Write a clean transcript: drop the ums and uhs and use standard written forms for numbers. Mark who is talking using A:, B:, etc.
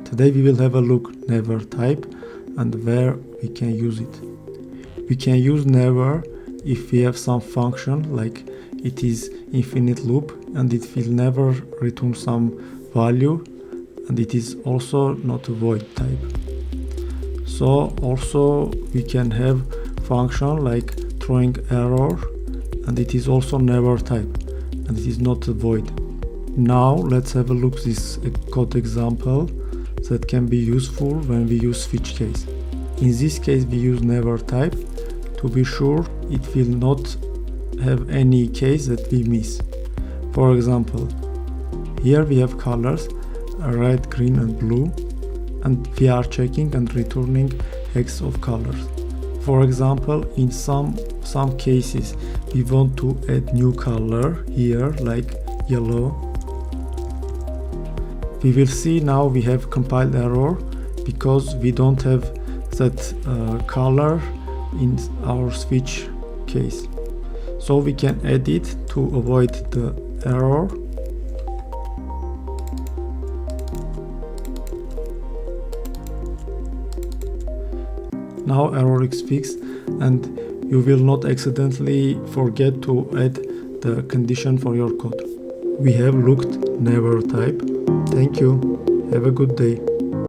A: Today we will have a look never type and where we can use it. We can use never if we have some function like it is infinite loop and it will never return some value, and it is also not a void type. So also we can have function like throwing error, and it is also never type and it is not a void. Now let's have a look this code example that can be useful when we use switch case. In this case we use never type. To be sure, it will not have any case that we miss. For example, here we have colors red, green and blue, and we are checking and returning hex of colors. For example, in some cases we want to add new color here like yellow. We will see now we have compiled error because we don't have that color in our switch case. So we can add it to avoid the error. Now error is fixed and you will not accidentally forget to add the condition for your code. We have looked never type. Thank you. Have a good day.